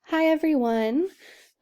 Hi everyone.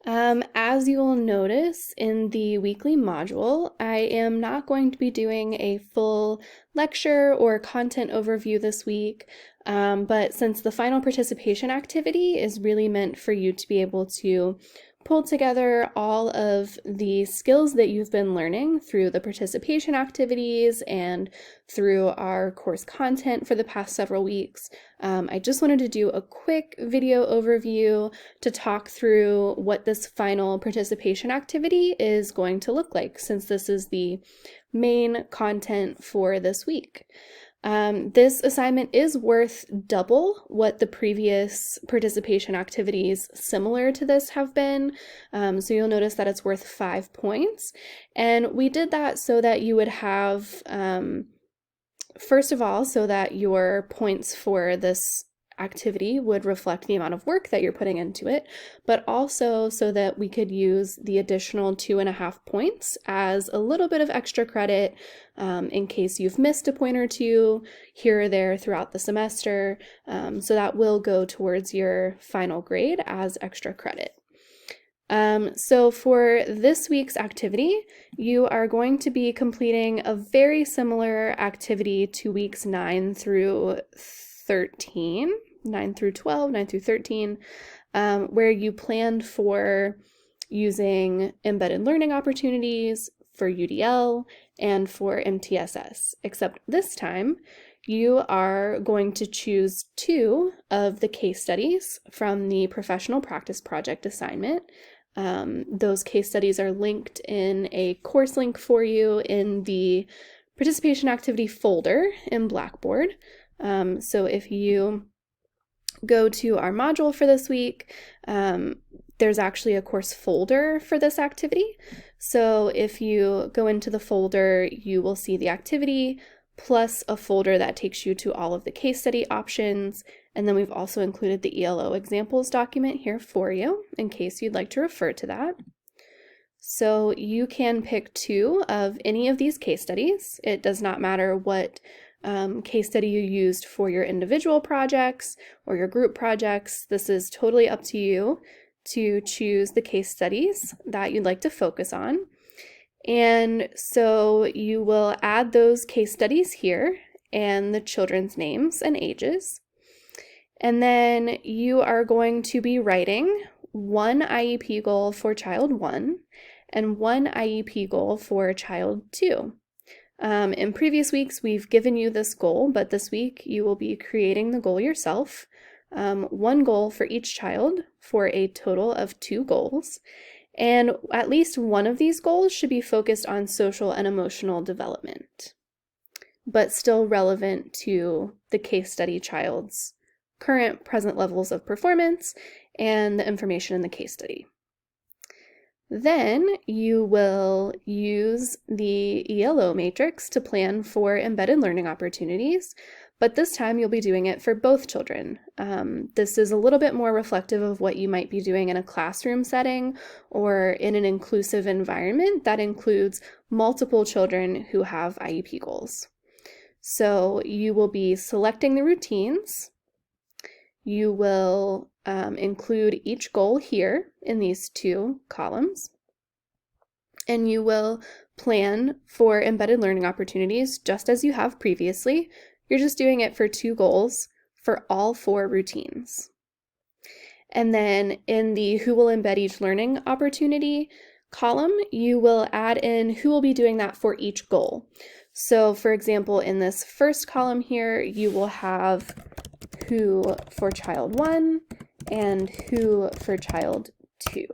As you will notice in the weekly module, I am not going to be doing a full lecture or content overview this week, but since the final participation activity is really meant for you to be able to pull together all of the skills that you've been learning through the participation activities and through our course content for the past several weeks, I just wanted to do a quick video overview to talk through what this final participation activity is going to look like, since this is the main content for this week. This assignment is worth double what the previous participation activities similar to this have been. So you'll notice that it's worth 5 points. And we did that so that you would have, first of all, so that your points for this activity would reflect the amount of work that you're putting into it, but also so that we could use the additional 2.5 points as a little bit of extra credit in case you've missed a point or two here or there throughout the semester. So that will go towards your final grade as extra credit. So for this week's activity, you are going to be completing a very similar activity to weeks 9 through 13, 9 through 12, 9 through 13, where you planned for using embedded learning opportunities for UDL and for MTSS, except this time you are going to choose 2 of the case studies from the professional practice project assignment. Those case studies are linked in a course link for you in the participation activity folder in Blackboard. So if you go to our module for this week, there's actually a course folder for this activity. So if you go into the folder, you will see the activity plus a folder that takes you to all of the case study options. And then we've also included the ELO examples document here for you in case you'd like to refer to that. So you can pick 2 of any of these case studies. It does not matter what case study you used for your individual projects or your group projects. This is totally up to you to choose the case studies that you'd like to focus on. And so you will add those case studies here and the children's names and ages. And then you are going to be writing 1 IEP goal for child 1 and 1 IEP goal for child 2. In previous weeks, we've given you this goal, but this week you will be creating the goal yourself. 1 goal for each child for a total of 2 goals. And at least one of these goals should be focused on social and emotional development, but still relevant to the case study child's current present levels of performance and the information in the case study. Then you will use the ELO matrix to plan for embedded learning opportunities, but this time you'll be doing it for both children. This is a little bit more reflective of what you might be doing in a classroom setting or in an inclusive environment that includes multiple children who have IEP goals. So you will be selecting the routines. You will include each goal here in these 2 columns, and you will plan for embedded learning opportunities just as you have previously. You're just doing it for 2 goals for all 4 routines. And then in the who will embed each learning opportunity column, you will add in who will be doing that for each goal. So for example, in this first column here, you will have who for child 1 and who for child 2.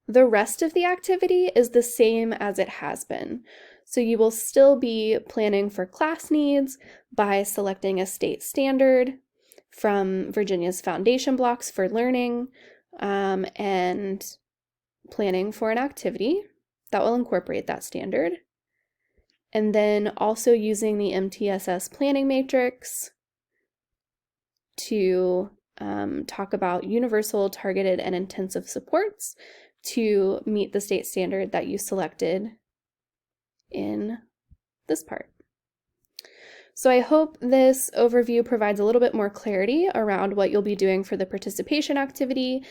The rest of the activity is the same as it has been. So you will still be planning for class needs by selecting a state standard from Virginia's Foundation Blocks for Learning, and planning for an activity that will incorporate that standard. And then also using the MTSS planning matrix to talk about universal, targeted, and intensive supports to meet the state standard that you selected in this part. So I hope this overview provides a little bit more clarity around what you'll be doing for the participation activity